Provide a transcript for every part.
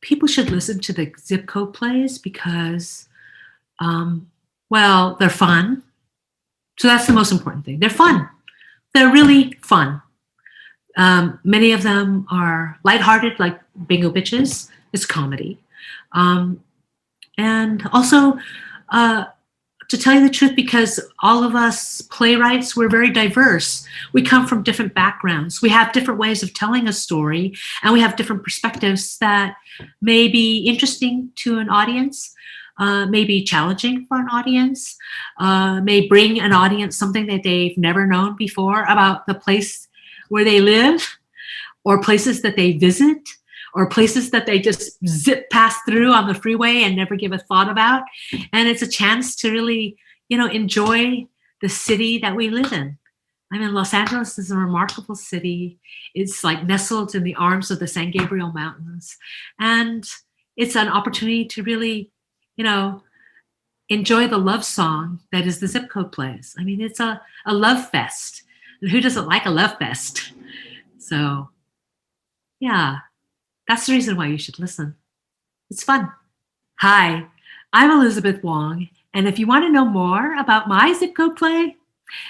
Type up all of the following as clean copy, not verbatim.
people should listen to the zip code plays because, well, they're fun. So that's the most important thing. They're fun. They're really fun. Many of them are lighthearted, like Bingo Bitches. It's comedy. And also, to tell you the truth, because all of us playwrights, we're very diverse. We come from different backgrounds. We have different ways of telling a story, and we have different perspectives that may be interesting to an audience, may be challenging for an audience, may bring an audience something that they've never known before about the place where they live, or places that they visit, or places that they just zip past through on the freeway and never give a thought about. And it's a chance to really, enjoy the city that we live in. I mean, Los Angeles is a remarkable city. It's like nestled in the arms of the San Gabriel Mountains. And it's an opportunity to really, enjoy the love song that is the zip code plays. I mean, it's a love fest. And who doesn't like a love fest? So, yeah. That's the reason why you should listen. It's fun. Hi, I'm Elizabeth Wong, and if you want to know more about my zip code play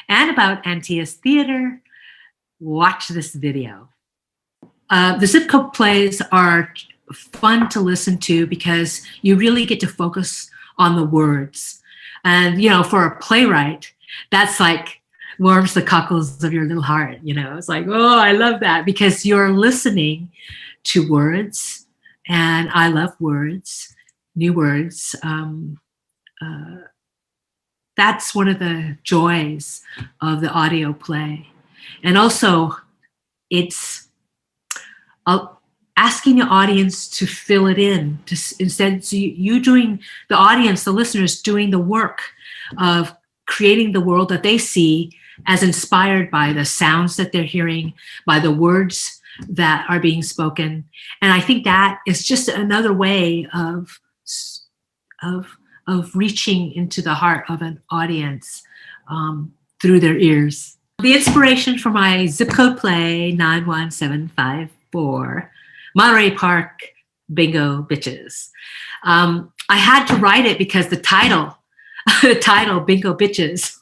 and about Antaeus Theatre, watch this video. The zip code plays are fun to listen to because you really get to focus on the words. And, for a playwright, that's like warms the cockles of your little heart. It's like, oh, I love that, because you're listening to words, and I love words, new words. That's one of the joys of the audio play. And also, it's asking the audience to fill it in. Instead, so you doing, the audience, the listeners doing the work of creating the world that they see as inspired by the sounds that they're hearing, by the words that are being spoken. And I think that is just another way of reaching into the heart of an audience through their ears. The inspiration for my zip code play 91754, Monterey Park Bingo Bitches. I had to write it because the title Bingo Bitches,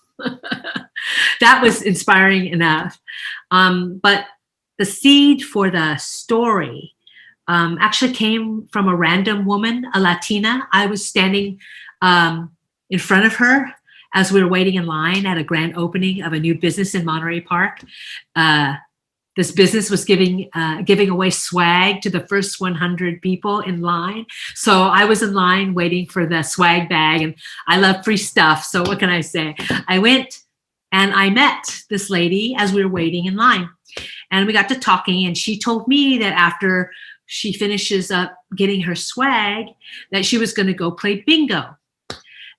that was inspiring enough. But the seed for the story actually came from a random woman, a Latina. I was standing in front of her as we were waiting in line at a grand opening of a new business in Monterey Park. This business was giving away swag to the first 100 people in line. So I was in line waiting for the swag bag, and I love free stuff. So what can I say? I went and I met this lady as we were waiting in line. And we got to talking, and she told me that after she finishes up getting her swag, that she was going to go play bingo.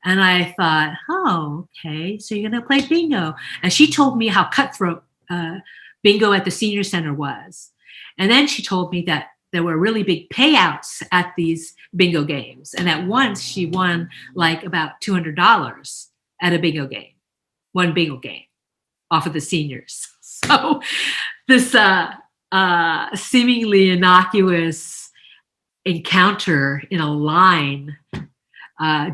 And I thought, oh, okay, so you're going to play bingo. And she told me how cutthroat bingo at the senior center was. And then she told me that there were really big payouts at these bingo games. And at once she won like about $200 at a bingo game, one bingo game off of the seniors. So this seemingly innocuous encounter in a line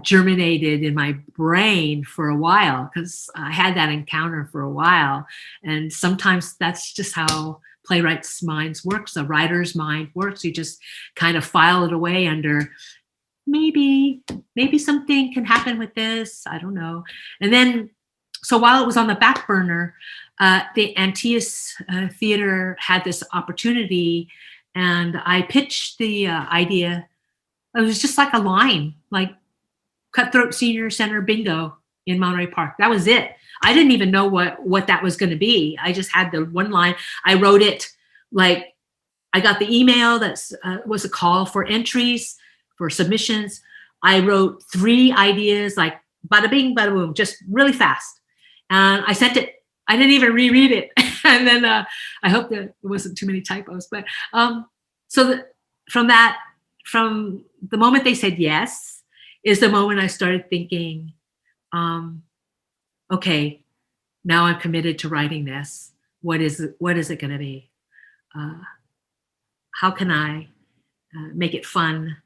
germinated in my brain for a while, because I had that encounter for a while. And sometimes that's just how playwrights' minds works, a writer's mind works. You just kind of file it away under maybe something can happen with this. I don't know. And then, so while it was on the back burner, the Antaeus Theatre had this opportunity, and I pitched the idea. It was just like a line, like Cutthroat Senior Center Bingo in Monterey Park. That was it. I didn't even know what that was going to be. I just had the one line. I wrote it like, I got the email that was a call for entries, for submissions. I wrote 3 ideas, like bada bing, bada boom, just really fast. And I sent it. I didn't even reread it. And then I hope that it wasn't too many typos. But from the moment they said yes, is the moment I started thinking, okay, now I'm committed to writing this. What is it going to be? How can I make it fun,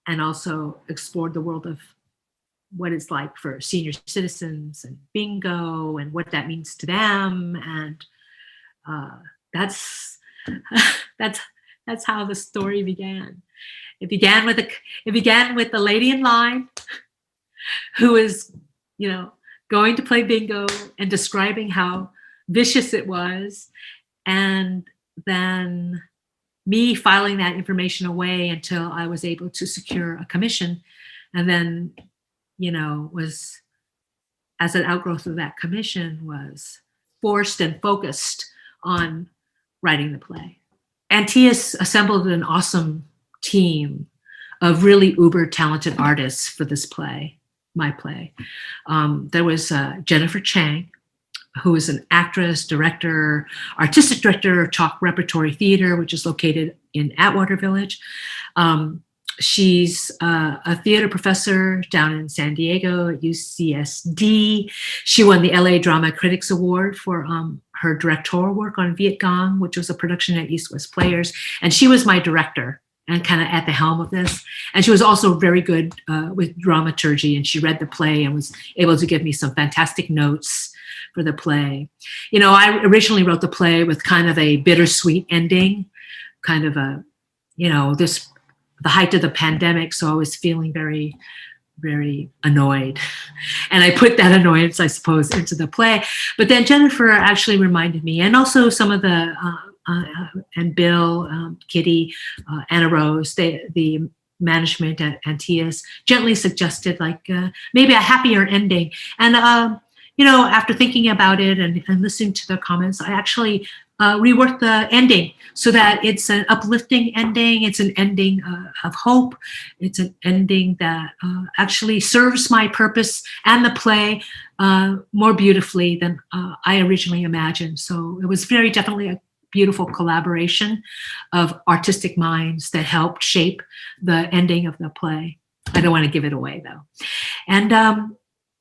and also explored the world of what it's like for senior citizens and bingo and what that means to them. And that's that's how the story began. It began with the lady in line who was, going to play bingo and describing how vicious it was, and then me filing that information away until I was able to secure a commission, and then, was, as an outgrowth of that commission, was forced and focused on writing the play. Antaeus assembled an awesome team of really uber talented artists for this play, my play. There was Jennifer Chang, who is an actress, director, artistic director of Chalk Repertory Theater, which is located in Atwater Village. She's a theater professor down in San Diego at UCSD. She won the LA Drama Critics Award for her directorial work on Viet Gong, which was a production at East West Players. And she was my director and kind of at the helm of this. And she was also very good with dramaturgy, and she read the play and was able to give me some fantastic notes for the play. I originally wrote the play with kind of a bittersweet ending, kind of a, the height of the pandemic. So I was feeling very, very annoyed. And I put that annoyance, I suppose, into the play. But then Jennifer actually reminded me, and also some of the, and Bill, Kitty, Anna Rose, the management at Antaeus gently suggested maybe a happier ending. And, after thinking about it and listening to the comments, I actually reworked the ending so that it's an uplifting ending. It's an ending of hope. It's an ending that actually serves my purpose and the play more beautifully than I originally imagined. So it was very definitely a beautiful collaboration of artistic minds that helped shape the ending of the play. I don't want to give it away, though. And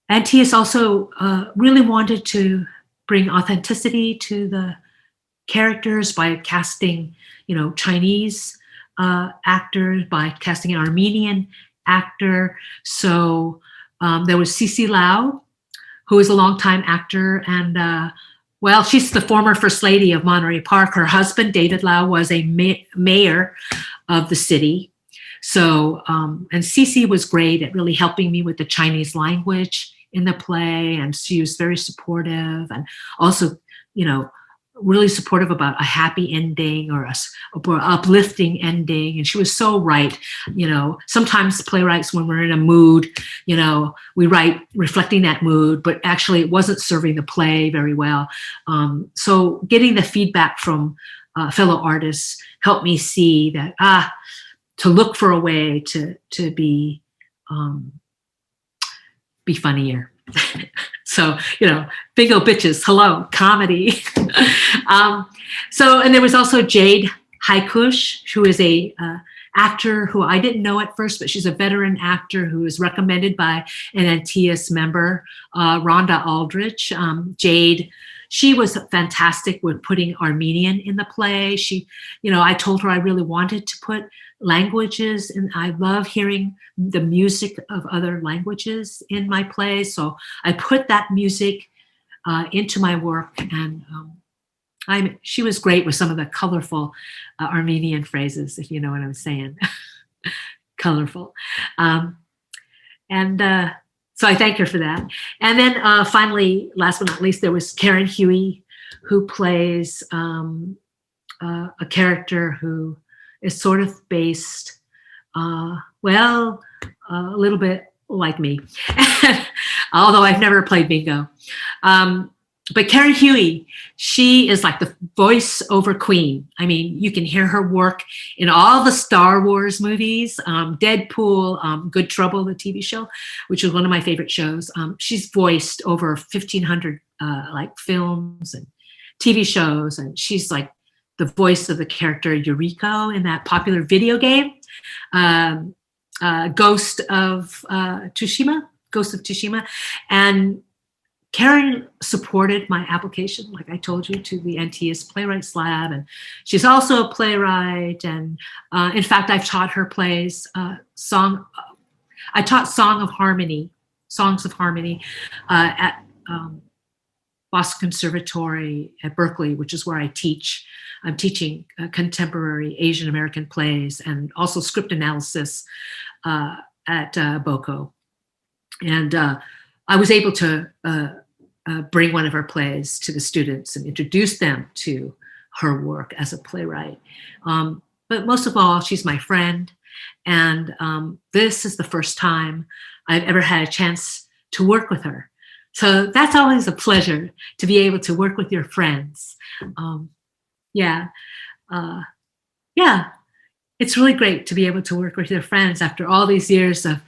Antaeus also really wanted to bring authenticity to the characters by casting, Chinese actors, by casting an Armenian actor. So there was Cece Lau, who is a longtime actor, and she's the former First Lady of Monterey Park. Her husband, David Lau, was a mayor of the city. So, and Cece was great at really helping me with the Chinese language in the play, and she was very supportive, and also, really supportive about a happy ending or a uplifting ending. And she was so right. Sometimes playwrights, when we're in a mood, we write reflecting that mood, but actually it wasn't serving the play very well. So getting the feedback from fellow artists helped me see that, to look for a way to be funnier. So, bingo bitches, hello, comedy. And there was also Jade Haikush, who is a actor who I didn't know at first, but she's a veteran actor who was recommended by an Antaeus member, Rhonda Aldrich. Jade, she was fantastic with putting Armenian in the play. She, I told her I really wanted to put languages, and I love hearing the music of other languages in my play. So I put that music into my work, and she was great with some of the colorful Armenian phrases, if you know what I'm saying. Colorful. So I thank her for that. And then finally, last but not least, there was Karen Huey, who plays a character who is sort of based, a little bit like me, although I've never played bingo. But Karen Huey, she is like the voiceover queen. I mean, you can hear her work in all the Star Wars movies, Deadpool, Good Trouble, the TV show, which is one of my favorite shows. She's voiced over 1,500 films and TV shows, and she's like the voice of the character Yuriko in that popular video game, Ghost of Tsushima. And Karen supported my application, like I told you, to the Antaeus Playwrights Lab, and she's also a playwright. And in fact, I've taught her plays. I taught Songs of Harmony at Boston Conservatory at Berkeley, which is where I teach. I'm teaching contemporary Asian American plays and also script analysis at BOCO. And I was able to bring one of her plays to the students and introduce them to her work as a playwright. But most of all, she's my friend. And this is the first time I've ever had a chance to work with her. So that's always a pleasure, to be able to work with your friends. Yeah, it's really great to be able to work with your friends after all these years of,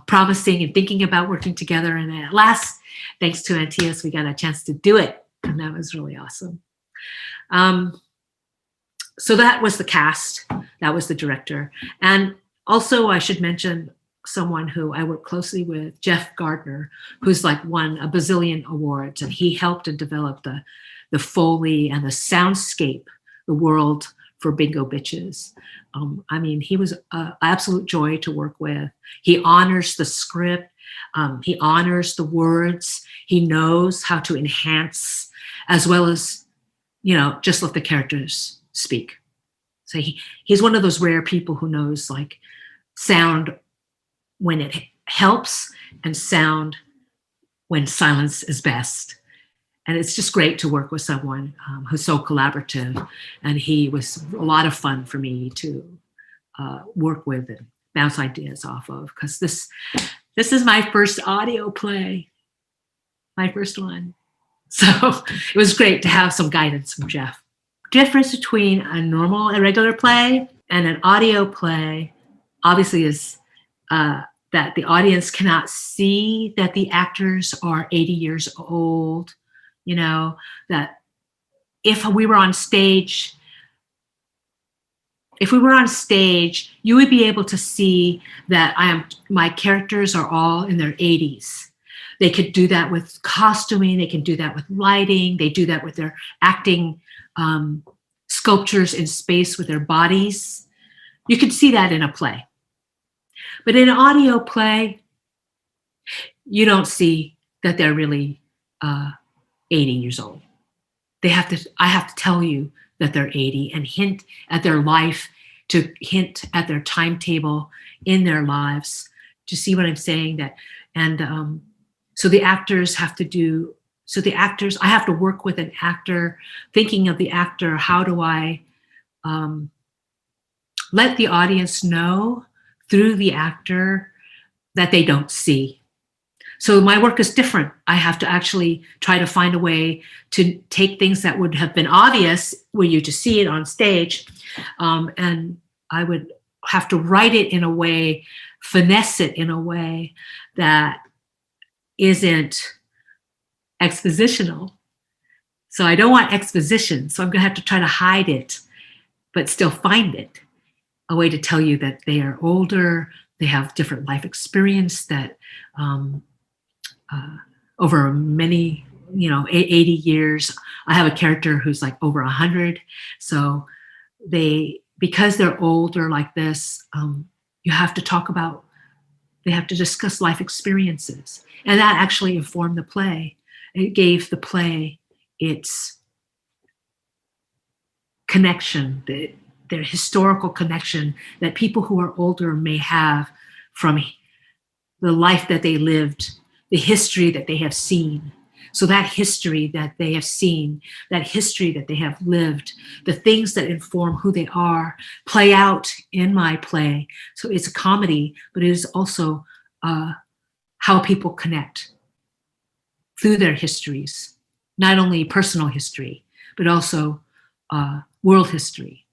promising and thinking about working together. And at last, thanks to Antaeus, we got a chance to do it. And that was really awesome. So that was the cast. That was the director. And also I should mention someone who I work closely with, Jeff Gardner, who's won a bazillion awards. And he helped and developed the Foley and the soundscape, the world for Bingo Bitches. He was an absolute joy to work with. He honors the script. He honors the words. He knows how to enhance, as well as, just let the characters speak. So he's one of those rare people who knows sound when it helps and sound when silence is best. And it's just great to work with someone who's so collaborative. And he was a lot of fun for me to work with and bounce ideas off of, because this is my first audio play, my first one. So it was great to have some guidance from Jeff. Difference between a normal and regular play and an audio play obviously is that the audience cannot see that the actors are 80 years old. That if we were on stage, you would be able to see that my characters are all in their 80s. They could do that with costuming. They can do that with lighting. They do that with their acting sculptures in space with their bodies. You could see that in a play. But in an audio play, you don't see that they're really 80 years old. I have to tell you that they're 80 and hint at their life, to hint at their timetable in their lives. Do you see what I'm saying? So the actors have to do, I have to work with an actor, thinking of the actor, how do I let the audience know through the actor that they don't see. So my work is different. I have to actually try to find a way to take things that would have been obvious were you to see it on stage, and I would have to write it in a way, finesse it in a way that isn't expositional. So I don't want exposition, so I'm going to have to try to hide it, but still find it, a way to tell you that they are older, they have different life experience, that over many, 80 years, I have a character who's over 100. So because they're older like this, you have to they have to discuss life experiences. And that actually informed the play. It gave the play its connection, their historical connection that people who are older may have from the life that they lived, the history that they have seen. So that history that they have seen, that history that they have lived, the things that inform who they are, play out in my play. So it's a comedy, but it is also how people connect through their histories, not only personal history, but also world history.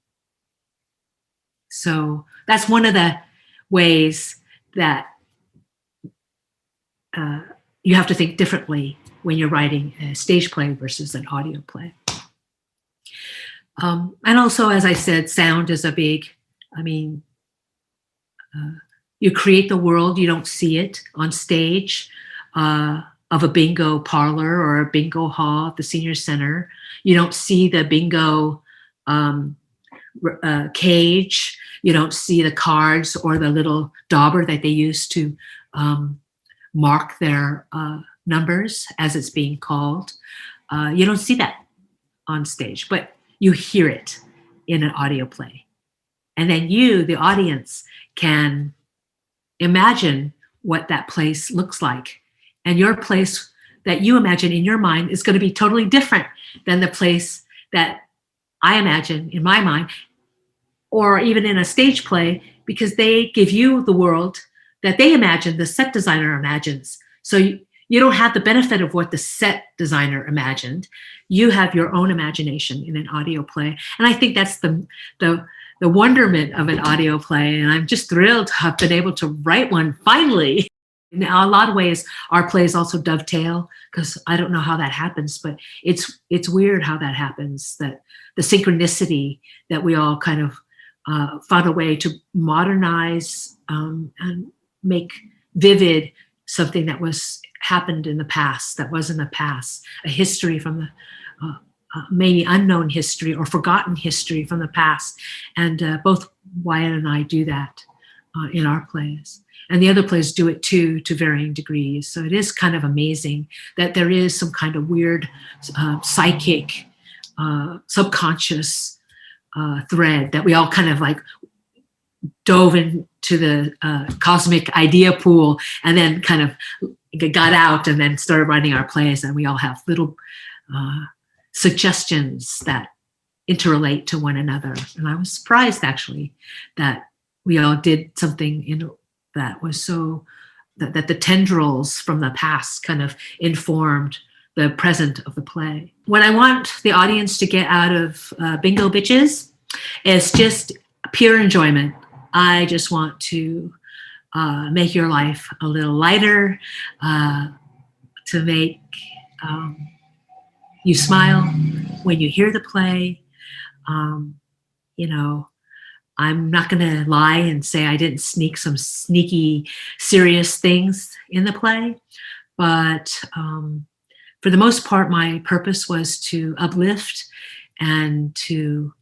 So that's one of the ways that you have to think differently when you're writing a stage play versus an audio play. And also, as I said, sound is a big, you create the world, you don't see it on stage. A of a bingo parlor or a bingo hall at the senior center. You don't see the bingo cage. You don't see the cards or the little dauber that they use to mark their numbers as it's being called. You don't see that on stage, but you hear it in an audio play. And then you, the audience, can imagine what that place looks like. And your place that you imagine in your mind is going to be totally different than the place that I imagine in my mind, or even in a stage play, because they give you the world that they imagine, the set designer imagines. So you don't have the benefit of what the set designer imagined. You have your own imagination in an audio play. And I think that's the wonderment of an audio play. And I'm just thrilled to have been able to write one finally. In a lot of ways, our plays also dovetail, because I don't know how that happens, but it's weird how that happens, that the synchronicity that we all kind of found a way to modernize and make vivid something that was happened in the past, that was in the past, a history from the maybe unknown history or forgotten history from the past. And both Wyatt and I do that in our plays. And the other plays do it too, to varying degrees. So it is kind of amazing that there is some kind of weird psychic, subconscious thread that we all kind of like dove into the cosmic idea pool and then kind of got out and then started writing our plays. And we all have little suggestions that interrelate to one another. And I was surprised actually that we all did something that was so, that the tendrils from the past kind of informed the present of the play. What I want the audience to get out of Bingo Bitches is just pure enjoyment. I just want to make your life a little lighter, to make you smile when you hear the play. You know, I'm not going to lie and say I didn't sneak some sneaky, serious things in the play, but for the most part, my purpose was to uplift and to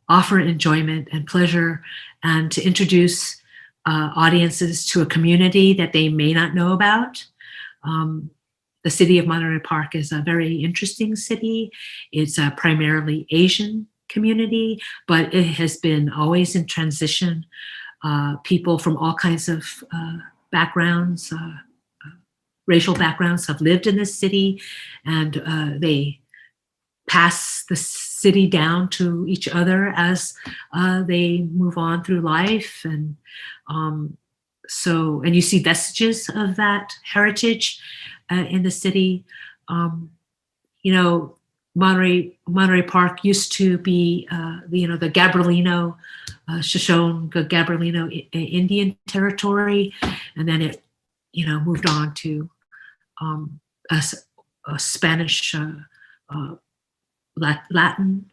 offer enjoyment and pleasure, and to introduce audiences to a community that they may not know about. The city of Monterey Park is a very interesting city. It's a primarily Asian community, but it has been always in transition. People from all kinds of backgrounds, racial backgrounds, have lived in this city, and they pass the city down to each other as they move on through life. And and you see vestiges of that heritage in the city. You know, Monterey Park used to be, the Gabrielino, Shoshone Gabrielino Indian territory, and then it, moved on to a Spanish, Latin,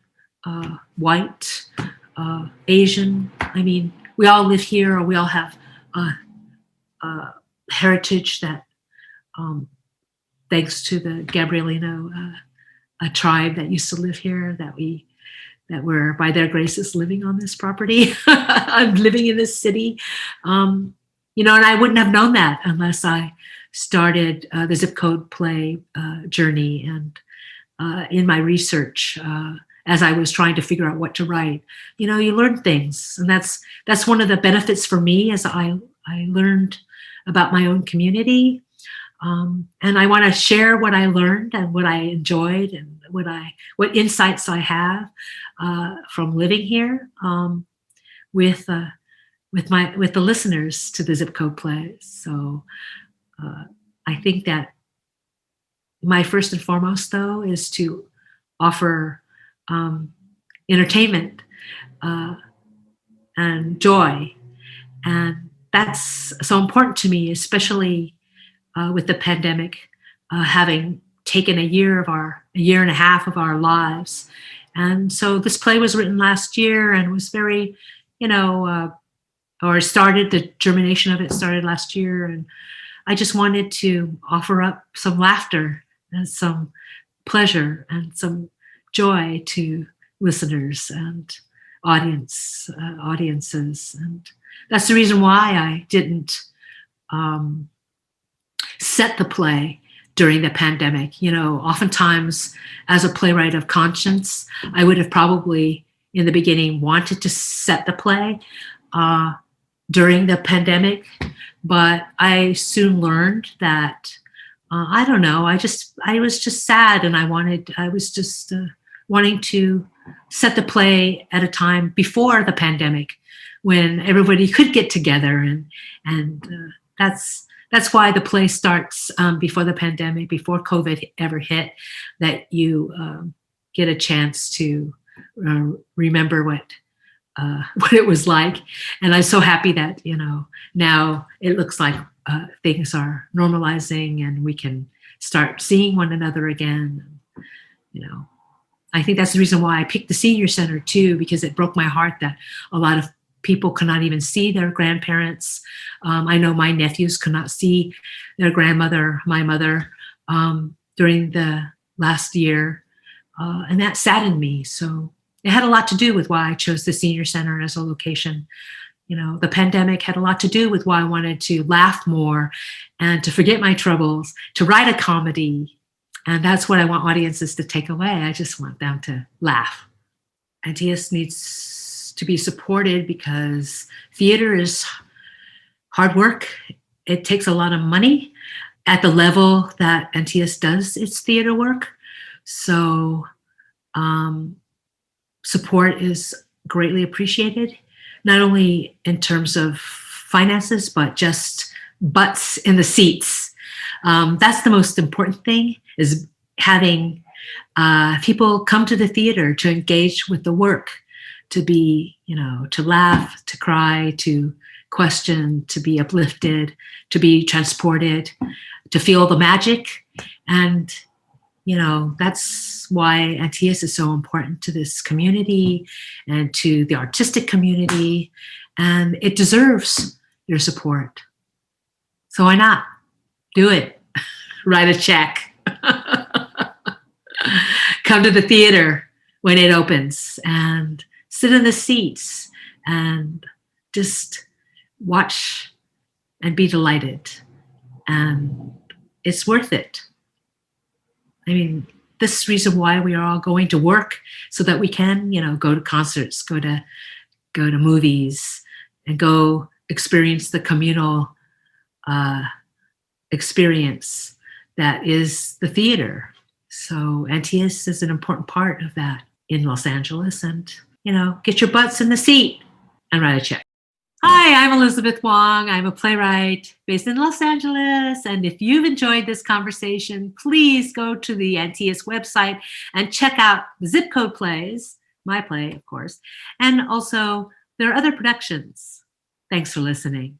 white, Asian. I mean, we all live here, or we all have heritage that, thanks to the Gabrielino, a tribe that used to live here, that we're by their graces living on this property. I'm living in this city, and I wouldn't have known that unless I started the zip code play journey. And in my research, as I was trying to figure out what to write, you learn things, and that's one of the benefits for me, as I learned about my own community. And I want to share what I learned and what I enjoyed and what insights I have from living here with the listeners to the Zip Code Plays. So I think that my first and foremost, though, is to offer entertainment and joy, and that's so important to me, especially with the pandemic having taken a year and a half of our lives. And so this play was written last year and was very, the germination of it started last year. And I just wanted to offer up some laughter and some pleasure and some joy to listeners and audiences. And that's the reason why I didn't set the play during the pandemic. You know, oftentimes as a playwright of conscience, I would have probably in the beginning wanted to set the play during the pandemic, but I soon learned that I don't know. I was just sad, and I was just wanting to set the play at a time before the pandemic, when everybody could get together, and that's why the play starts before the pandemic, before COVID ever hit, that you get a chance to remember what it was like. And I'm so happy that, you know, now it looks like things are normalizing and we can start seeing one another again. You know, I think that's the reason why I picked the senior center too, because it broke my heart that a lot of people could not even see their grandparents. I know my nephews could not see their grandmother, my mother, during the last year. And that saddened me. So it had a lot to do with why I chose the senior center as a location. You know, the pandemic had a lot to do with why I wanted to laugh more and to forget my troubles, to write a comedy. And that's what I want audiences to take away. I just want them to laugh. Antaeus needs to be supported because theater is hard work. It takes a lot of money at the level that Antaeus does its theater work. So support is greatly appreciated, not only in terms of finances, but just butts in the seats. That's the most important thing, is having people come to the theater to engage with the work, to be, you know, to laugh, to cry, to question, to be uplifted, to be transported, to feel the magic. And you know, that's why Antaeus is so important to this community and to the artistic community, and it deserves your support. So why not? Do it. Write a check. Come to the theater when it opens and sit in the seats and just watch and be delighted. And it's worth it. I mean, this is the reason why we are all going to work, so that we can, you know, go to concerts, go to movies, and go experience the communal experience that is the theater. So Antaeus is an important part of that in Los Angeles. And, you know, get your butts in the seat and write a check. Hi, I'm Elizabeth Wong. I'm a playwright based in Los Angeles. And if you've enjoyed this conversation, please go to the Antaeus website and check out the Zip Code plays, my play, of course. And also, there are other productions. Thanks for listening.